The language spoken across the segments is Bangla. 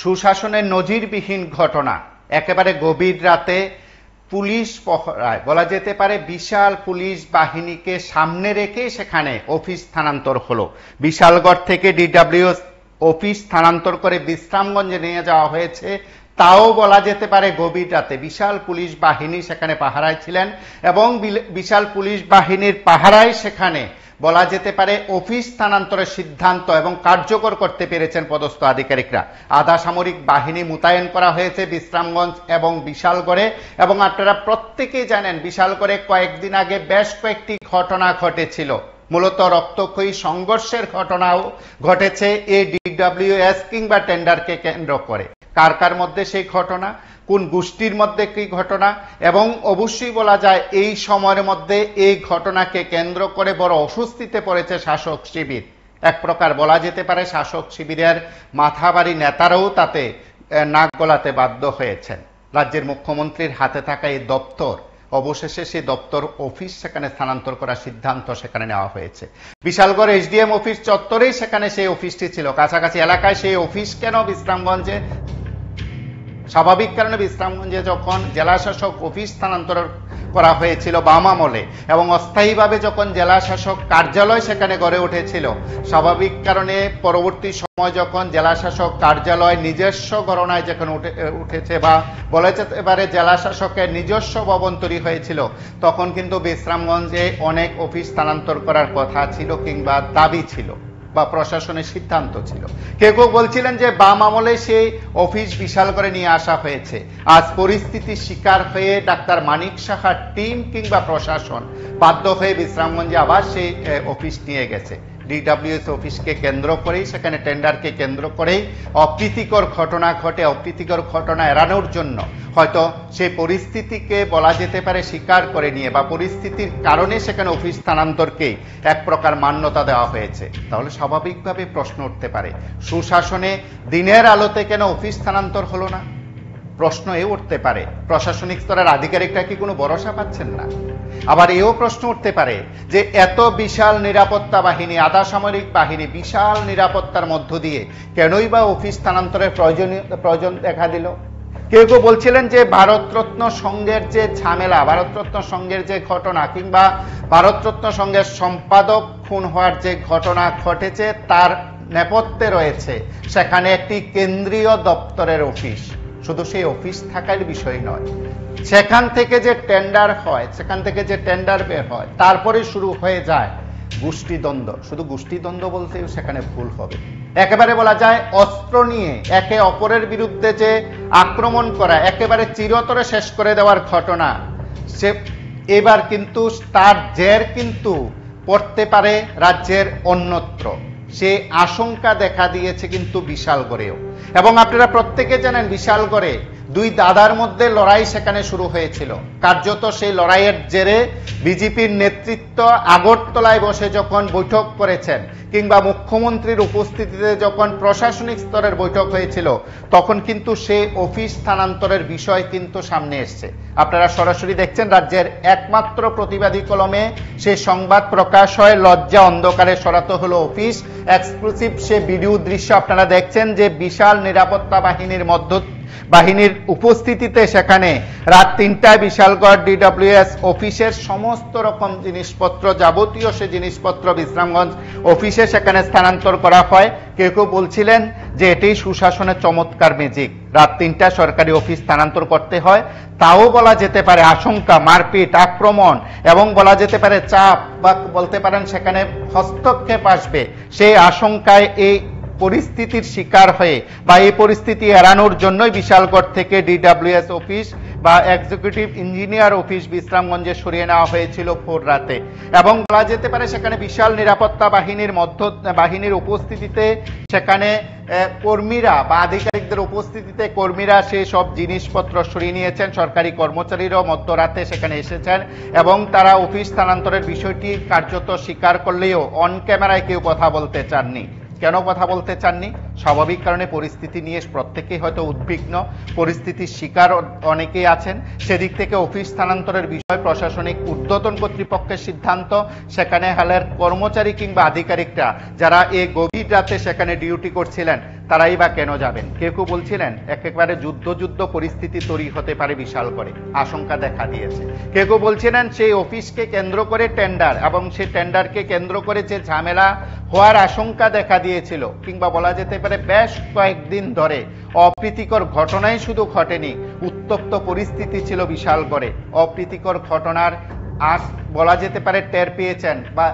সুশাসনের নজিরবিহীন ঘটনা। একেবারে গভীর রাতে পুলিশ পহরায়, বলা যেতে পারে বিশাল পুলিশ বাহিনীকে সামনে রেখে সেখানে অফিস স্থানান্তর হলো। বিশালগড় থেকে ডিডব্লিউএস অফিস স্থানান্তর করে বিশ্রামগঞ্জে নিয়ে যাওয়া হয়েছে, তাও বলা যেতে পারে গভীর রাতে। বিশাল পুলিশ বাহিনী সেখানে পাহারায় ছিলেন এবং বিশাল পুলিশ বাহিনীর পাহারায় সেখানে বলা যেতে পারে অফিস স্থানান্তরের সিদ্ধান্ত এবং কার্যকর করতে পেরেছেন পদস্থ আধিকারিকরা। আধা সামরিক বাহিনী মোতায়েন করা হয়েছে বিশ্রামগঞ্জ এবং বিশালগড়ে। এবং আপনারা প্রত্যেকেই জানেন বিশালগড়ে কয়েকদিন আগে বেশ কয়েকটি ঘটনা ঘটেছিল, মূলত রক্তক্ষয়ী সংঘর্ষের ঘটনাও ঘটেছে এই ডিডব্লিউএস কিংবা টেন্ডারকে কেন্দ্র করে। কার কার মধ্যে সেই ঘটনা, কোন গোষ্ঠীর মধ্যে কি ঘটনা, এবং অবশ্যই বলা যায় এই সময়ের মধ্যে এই ঘটনাকে কেন্দ্র করে বড় অস্বস্তিতে পড়েছে শাসক শিবির। এক প্রকার বলা যেতে পারে শাসক শিবিরের মাথাবাড়ি নেতারাও তাতে নাক গলাতে বাধ্য হয়েছেন। রাজ্যের মুখ্যমন্ত্রীর হাতে থাকা এই দপ্তর, অবশেষে সেই দপ্তর অফিস সেখানে স্থানান্তর করার সিদ্ধান্ত সেখানে নেওয়া হয়েছে। বিশালগড় এসডিএম অফিস চত্বরেই সেখানে সেই অফিসটি ছিল, কাছাকাছি এলাকায় সেই অফিস কেন বিশ্রামগঞ্জে? স্বাভাবিক কারণে বিশ্রামগঞ্জে যখন জেলা শাসক অফিস স্থানান্তর করা হয়েছিল বাম আমলে এবং অস্থায়ীভাবে যখন জেলা শাসক কার্যালয় সেখানে গড়ে উঠেছিল, স্বাভাবিক কারণে পরবর্তী সময় যখন জেলা শাসক কার্যালয় নিজস্ব গণনায় যখন উঠেছে বা বলা যেতে পারে জেলা শাসকের নিজস্ব ভবন তৈরি হয়েছিল, তখন কিন্তু বিশ্রামগঞ্জে অনেক অফিস স্থানান্তর করার কথা ছিল কিংবা দাবি ছিল বা প্রশাসনের সিদ্ধান্ত ছিল। কেউ কেউ বলছিলেন যে বাম আমলে সেই অফিস বিশাল করে নিয়ে আসা হয়েছে। আজ পরিস্থিতির শিকার হয়ে ডাক্তার মানিক সাহার টিম কিংবা প্রশাসন বাধ্য হয়ে বিশ্রামগঞ্জে আবার সেই অফিস নিয়ে গেছে। ডিডব্লিউএস অফিসকে কেন্দ্র করেই, সেখানে টেন্ডারকে কেন্দ্র করেই অপ্রীতিকর ঘটনা ঘটে। অপ্রীতিকর ঘটনা এড়ানোর জন্য হয়তো সেই পরিস্থিতিকে বলা যেতে পারে স্বীকার করে নিয়ে বা পরিস্থিতির কারণে সেখানে অফিস স্থানান্তরকে এক প্রকার মান্যতা দেওয়া হয়েছে। তাহলে স্বাভাবিকভাবে প্রশ্ন উঠতে পারে, সুশাসনে দিনের আলোতে কেন অফিস স্থানান্তর হলো না? প্রশ্ন এ উঠতে পারে, প্রশাসনিক স্তরের আধিকারিকরা কি কোনো ভরসা পাচ্ছেন না? আবার এও প্রশ্ন উঠতে পারে যে এত বিশাল নিরাপত্তা বাহিনী, আধা সামরিক বাহিনী, বিশাল নিরাপত্তার মধ্য দিয়ে কেনই বা অফিস স্থানান্তরের প্রয়োজন দেখা দিল? কেউ কেউ বলছিলেন যে ভারতরত্ন সংঘের যে ঝামেলা, ভারতরত্ন সংঘের যে ঘটনা কিংবা ভারতরত্ন সংঘের সম্পাদক খুন হওয়ার যে ঘটনা ঘটেছে তার নেপথ্যে রয়েছে সেখানে একটি কেন্দ্রীয় দপ্তরের অফিস। শুধু সেই অফিস থাকার বিষয় নয়, সেখান থেকে যে টেন্ডার হয়, সেখান থেকে যে টেন্ডার বের হয়, তারপরে শুরু হয়ে যায় গোষ্ঠীদ্বন্দ্ব। শুধু গোষ্ঠীদ্বন্দ্ব বলতেও সেখানে ভুল হবে। একেবারে বলা যায় অস্ত্র নিয়ে একে অপরের বিরুদ্ধে যে আক্রমণ করা, একেবারে চিরতরে শেষ করে দেওয়ার ঘটনা, সে এবার কিন্তু তার জের কিন্তু পড়তে পারে রাজ্যের অন্যত্র। সে আশঙ্কা দেখা দিয়েছে কিন্তু বিশালগড়েও। এবং আপনারা প্রত্যেকে জানেন বিশালগড়ে দুই দাদার মধ্যে লড়াই সেখানে শুরু হয়েছিল। কার্যত সেই লড়াইয়ের জেরে বিজেপির নেতৃত্ব আগরতলায় বসে যখন বৈঠক করেছেন কিংবা মুখ্যমন্ত্রীর উপস্থিতিতে যখন প্রশাসনিক স্তরের বৈঠক হয়েছিল, তখন কিন্তু সেই অফিস স্থানান্তরের বিষয় কিন্তু সামনে এসছে। আপনারা সরাসরি দেখছেন রাজ্যের একমাত্র প্রতিবাদী কলমে সে সংবাদ প্রকাশ হয়, লজ্জা অন্ধকারে সরাতে হলো অফিস। এক্সক্লুসিভ সে ভিডিও দৃশ্য আপনারা দেখছেন যে বিশাল নিরাপত্তা বাহিনীর উপস্থিতিতে সেখানে রাত ৩টায় বিশালগড় ডিডব্লিউএস অফিসের সমস্ত রকম জিনিসপত্র, যাবতীয় সে জিনিসপত্র বিশ্রামগঞ্জ অফিসে সেখানে স্থানান্তর করা হয়। কেউ কেউ বলছিলেন যে এটাই সুশাসনের চমৎকার ম্যাজিক, রাত ৩টায় সরকারি অফিস স্থানান্তর করতে হয়। তাও বলা যেতে পারে আশঙ্কা, মারপিট, আক্রমণ এবং বলা যেতে পারে চাপ বা বলতে পারেন সেখানে হস্তক্ষেপ আসবে, সেই আশঙ্কায় এই পরিস্থিতির শিকার হয়ে বা এই পরিস্থিতি এড়ানোর জন্যই বিশালগড় থেকে ডিডব্লিউএস অফিস বা এক্সিকিউটিভ ইঞ্জিনিয়ার অফিস বিশ্রামগঞ্জে সরিয়ে নেওয়া হয়েছিল ভোর রাতে। এবং বলা যেতে পারে সেখানে বিশাল নিরাপত্তা বাহিনীর উপস্থিতিতে সেখানে কর্মীরা বা আধিকারিকদের উপস্থিতিতে কর্মীরা সেই সব জিনিসপত্র সরিয়ে নিয়েছেন। সরকারি কর্মচারীরাও মধ্যরাতে সেখানে এসেছেন এবং তারা অফিস স্থানান্তরের বিষয়টি কার্যত স্বীকার করলেও অন ক্যামেরায় কেউ কথা বলতে চাননি। কেন কথা বলতে চাননি? স্বাভাবিক কারণে পরিস্থিতি নিয়ে প্রত্যেকেই হয়তো উদ্বিগ্ন, পরিস্থিতির শিকার অনেকেই আছেন। সেদিক থেকে অফিস স্থানান্তরের বিষয় প্রশাসনিক ঊর্ধ্বতন কর্তৃপক্ষের সিদ্ধান্ত, সেখানে হালের কর্মচারী কিংবা আধিকারিকরা যারা এই গভীর রাতে সেখানে ডিউটি করছিলেন তারাই বা কেন যাবেন? কেউ কেউ বলছিলেন একেবারে যুদ্ধ পরিস্থিতি তৈরি হতে পারে বিশাল করে, আশঙ্কা দেখা দিয়েছে। কেউ কেউ বলছিলেন সেই অফিসকে কেন্দ্র করে টেন্ডার এবং সেই টেন্ডারকে কেন্দ্র করে যে ঝামেলা হওয়ার আশঙ্কা দেখা দিয়েছিল, কিংবা বলা যেতে পারে বেশ কয়েকদিন ধরে অপ্রীতিকর ঘটনাই শুধু ঘটেনি, উত্তপ্ত পরিস্থিতি ছিল বিশাল করে। অপ্রীতিকর ঘটনার আজ বলা যেতে পারে টের পেয়েছেন বা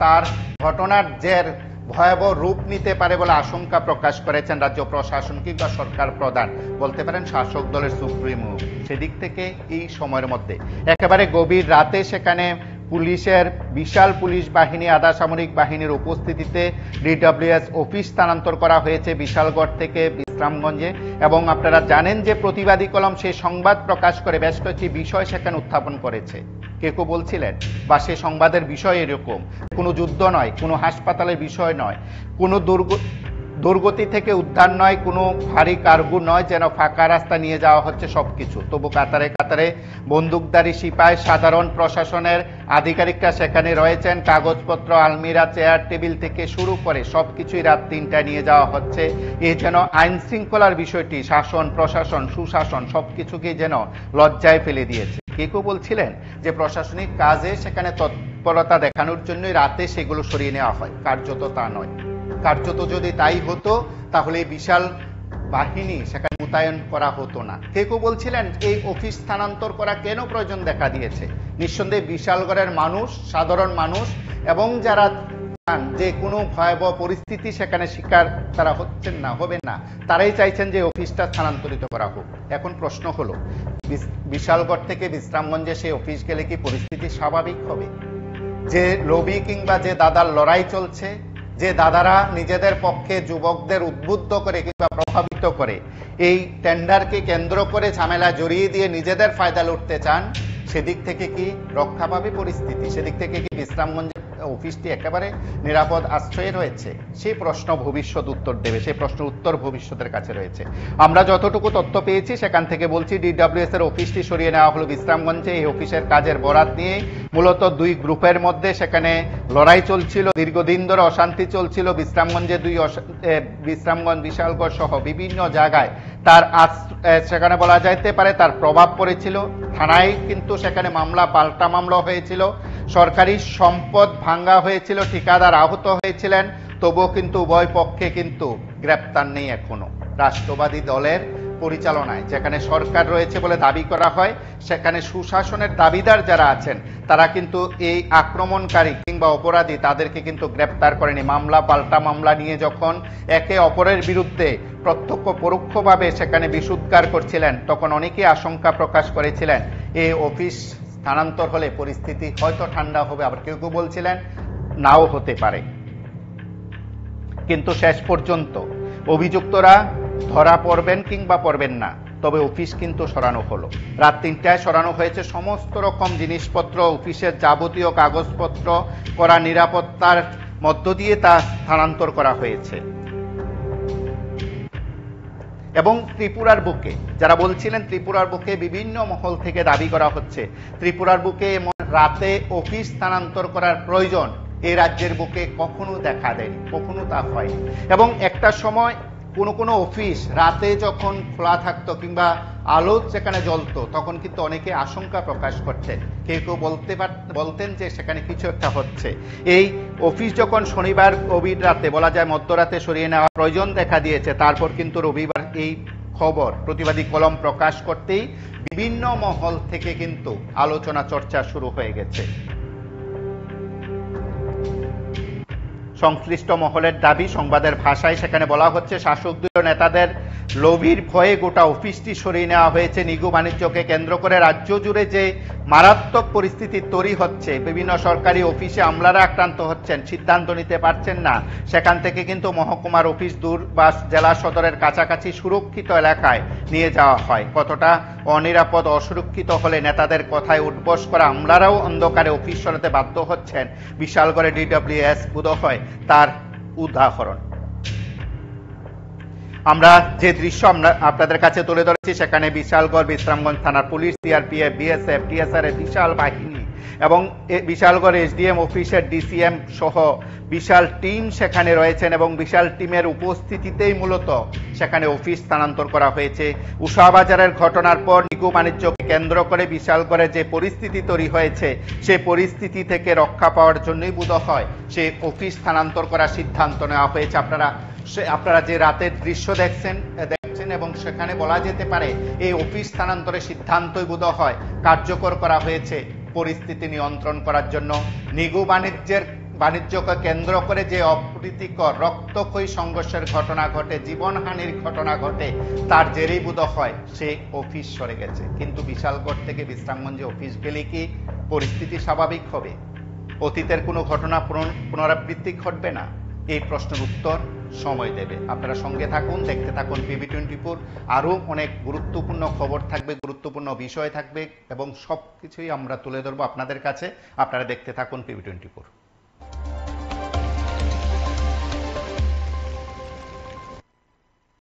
তার ঘটনার জের ভয়াবহ রূপ নিতে পারে বলে আশঙ্কা প্রকাশ করেছেন রাজ্য প্রশাসন কিংবা সরকার প্রধান, বলতে পারেন শাসক দলের সুপ্রিমো। সেদিক থেকে এই সময়ের মধ্যে একেবারে গভীর রাতে সেখানে পুলিশের বিশাল পুলিশ বাহিনী, আধা সামরিক বাহিনীর উপস্থিতিতে ডিডব্লিউএস অফিস স্থানান্তর করা হয়েছে বিশালগড় থেকে বিশ্রামগঞ্জে। এবং আপনারা জানেন যে প্রতিবাদী কলম সেই সংবাদ প্রকাশ করে বেশ কয়েকটি বিষয় সেখানে উত্থাপন করেছে। কেউ কেউ বলছিলেন বা সে সংবাদের বিষয় এরকম, কোনো যুদ্ধ নয়, কোনো হাসপাতালের বিষয় নয়, কোনো দুর্গতি থেকে উদ্ধার নয়, কোনো ভারী কার্গো নয়, যেন ফাঁকা রাস্তা নিয়ে যাওয়া হচ্ছে সবকিছু। তবু কাতারে কাতারে বন্দুকধারী সিপাই, সাধারণ প্রশাসনের আধিকারিকরা সেখানে রয়েছেন। কাগজপত্র, আলমিরা, চেয়ার টেবিল থেকে শুরু করে সবকিছুই রাত 3টায় নিয়ে যাওয়া হচ্ছে। এ যেন আইন শৃঙ্খলার বিষয়টি, শাসন প্রশাসন, সুশাসন সবকিছুকেই যেন লজ্জায় ফেলে দিয়েছে। কেউ বলছিলেন যে প্রশাসনিক কাজে সেখানে তৎপরতা দেখানোর জন্যই রাতে সেগুলো সরিয়ে নেওয়া হয়, কার্যত তা নয়। কার্যত যদি তাই হতো তাহলে বিশাল বাহিনী সেখানে মোতায়েন করা হতো না। কেউ বলছিলেন এই অফিস স্থানান্তর করা কেন প্রয়োজন দেখা দিয়েছে? নিঃসন্দেহে বিশালগড়ের মানুষ, সাধারণ মানুষ এবং যারা যে কোনো ভয়াবহ পরিস্থিতি সেখানে শিকার তারা হচ্ছেন না, হবেন না, তারাই চাইছেন যে অফিসটা স্থানান্তরিত করা হোক। এখন প্রশ্ন হলো, বিশালগড় থেকে বিশ্রামগঞ্জে সেই অফিস গেলে কি পরিস্থিতি স্বাভাবিক হবে? যে লবি কিংবা যে দাদার লড়াই চলছে, যে দাদারা নিজেদের পক্ষে যুবকদের উদ্বুদ্ধ করে কিংবা প্রভাবিত করে এই টেন্ডারকে কেন্দ্র করে ঝামেলা জড়িয়ে দিয়ে নিজেদের ফায়দা লুটতে চান, সেদিক থেকে কি রক্ষা পাবে পরিস্থিতি? সেদিক থেকে কি বিশ্রামগঞ্জের অফিসটি একেবারে নিরাপদ আশ্রয়ে রয়েছে? সেই প্রশ্ন ভবিষ্যৎ উত্তর দেবে, সেই প্রশ্নের উত্তর ভবিষ্যতের কাছে রয়েছে। আমরা যতটুকু তথ্য পেয়েছি সেখান থেকে বলছি, ডিডব্লিউএস এর অফিসটি সরিয়ে নেওয়া হলো বিশ্রামগঞ্জে। এই অফিসের কাজের বরাত নিয়ে মূলত দুই গ্রুপের মধ্যে সেখানে লড়াই চলছিল, দীর্ঘদিন ধরে অশান্তি চলছিল। বিশ্রামগঞ্জে বিশ্রামগঞ্জ, বিশালগড় সহ বিভিন্ন জায়গায় তার সেখানে বলা যাইতে পারে তার প্রভাব পড়েছিল। থানায় কিন্তু সেখানে মামলা, পাল্টা মামলা হয়েছিল, সরকারি সম্পদ ভাঙ্গা হয়েছিল, ঠিকাদার আহত হয়েছিলেন। তবুও কিন্তু উভয় পক্ষে কিন্তু গ্রেপ্তার নেই এখনো। রাষ্ট্রবাদী দলের পরিচালনায় যেখানে সরকার রয়েছে বলে দাবি করা হয়, সেখানে সুশাসনের দাবিদার যারা আছেন তারা কিন্তু এই আক্রমণকারী কিংবা অপরাধী তাদেরকে কিন্তু গ্রেপ্তার করেনি। মামলা, পাল্টা মামলা নিয়ে যখন একে অপরের বিরুদ্ধে প্রত্যক্ষ পরোক্ষভাবে সেখানে বিষোদ্গার করছিলেন, তখন অনেকেই আশঙ্কা প্রকাশ করেছিলেন এই অফিস স্থানান্তর হলে পরিস্থিতি হয়তো ঠান্ডা হবে, আবার কেউ কেউ বলছিলেন নাও হতে পারে। কিন্তু শেষ পর্যন্ত অভিযুক্তরা ধরা পড়বেন কিংবা পড়বেন না, তবে অফিস কিন্তু সরানো হলো। রাত 3টায় সরানো হয়েছে সমস্ত রকম জিনিসপত্র, অফিসের যাবতীয় কাগজপত্র, করা নিরাপত্তার মধ্য দিয়ে তা স্থানান্তর করা হয়েছে। এবং ত্রিপুরার বুকে যারা বলছিলেন ত্রিপুরার বুকে বিভিন্ন মহল থেকে দাবি করা হচ্ছে ত্রিপুরার বুকে রাতে অফিস স্থানান্তর করার প্রয়োজন এই রাজ্যের বুকে কখনো দেখা দেয়নি, কখনো তা হয়নি। এবং একটা সময় কোনো অফিস রাতে যখন খোলা থাকতো কিংবা আলো যেখানে জ্বলতো, তখন কিন্তু অনেকে আশঙ্কা প্রকাশ করতেন। কেউ কেউ বলতেন যে সেখানে কিছু একটা হচ্ছে। এই অফিস যখন শনিবার গভীর রাতে, বলা যায় মধ্যরাতে সরিয়ে নেওয়ার প্রয়োজন দেখা দিয়েছে, তারপর কিন্তু রবিবার এই খবর প্রতিবাদী কলম প্রকাশ করতেই বিভিন্ন মহল থেকে কিন্তু আলোচনা চর্চা শুরু হয়ে গেছে। সংশ্লিষ্ট মহলের দাবি, সংবাদের ভাষায় সেখানে বলা হচ্ছে শাসক দলীয় নেতাদের লোভীর ভয়ে গোটা অফিসটি সরিয়ে নেওয়া হয়েছে। নিগু বাণিজ্যকে কেন্দ্র করে রাজ্য জুড়ে যে মারাত্মক পরিস্থিতি তৈরি হচ্ছে, বিভিন্ন সরকারি অফিসে আমলারা আক্রান্ত হচ্ছেন, সিদ্ধান্ত নিতে পারছেন না, সেখান থেকে কিন্তু মহকুমার অফিস দূর বা জেলা সদরের কাছাকাছি সুরক্ষিত এলাকায় নিয়ে যাওয়া হয়। কতটা অনিরাপদ, অসুরক্ষিত হলে নেতাদের কথায় উঠবস করা আমলারাও অন্ধকারে অফিস সরাতে বাধ্য হচ্ছেন, বিশালগড়ে ডিডব্লিউএস বোধহয় তার উদাহরণ। আমরা যে দৃশ্য আপনাদের কাছে তুলে ধরেছি, সেখানে বিশালগড় বিশ্রামগঞ্জ থানার পুলিশ, সিআরপিএফ, বিএসএফ, টিএসআর এর বিশাল বাহিনী এবং বিশালগড় এসডিএম অফিসের ডিসিএম সহ বিশাল টিম সেখানে রয়েছেন এবং বিশাল টিমের উপস্থিতিতেই মূলত সেখানে অফিস স্থানান্তর করা হয়েছে। উষাবাজারের ঘটনার পর নিগু বাণিজ্যকে কেন্দ্র করে বিশালগড়ে যে পরিস্থিতি তৈরি হয়েছে সেই পরিস্থিতি থেকে রক্ষা পাওয়ার জন্যই বোধ হয় সে অফিস স্থানান্তর করার সিদ্ধান্ত নেওয়া হয়েছে। আপনারা যে রাতের দৃশ্য দেখছেন এবং সেখানে বলা যেতে পারে এই অফিস স্থানান্তরের সিদ্ধান্তই বোধ হয় কার্যকর করা হয়েছে পরিস্থিতি নিয়ন্ত্রণ করার জন্য। নিগু বাণিজ্যকে কেন্দ্র করে যে অপ্রীতিকর রক্তক্ষয়ী সংঘর্ষের ঘটনা ঘটে, জীবনহানির ঘটনা ঘটে, তার জেরেই বোধ হয় সে অফিস সরে গেছে। কিন্তু বিশালগড় থেকে বিশ্রামগঞ্জে অফিস গেলে কি পরিস্থিতি স্বাভাবিক হবে? অতীতের কোনো ঘটনা পুনরাবৃত্তি ঘটবে না? এই প্রশ্নের উত্তর সময় দেবে। আপনারা সঙ্গে থাকুন, দেখতে থাকুন PB24। আরো অনেক গুরুত্বপূর্ণ খবর থাকবে, গুরুত্বপূর্ণ বিষয় থাকবে এবং সবকিছুই আমরা তুলে ধরবো আপনাদের কাছে। আপনারা দেখতে থাকুন PB24।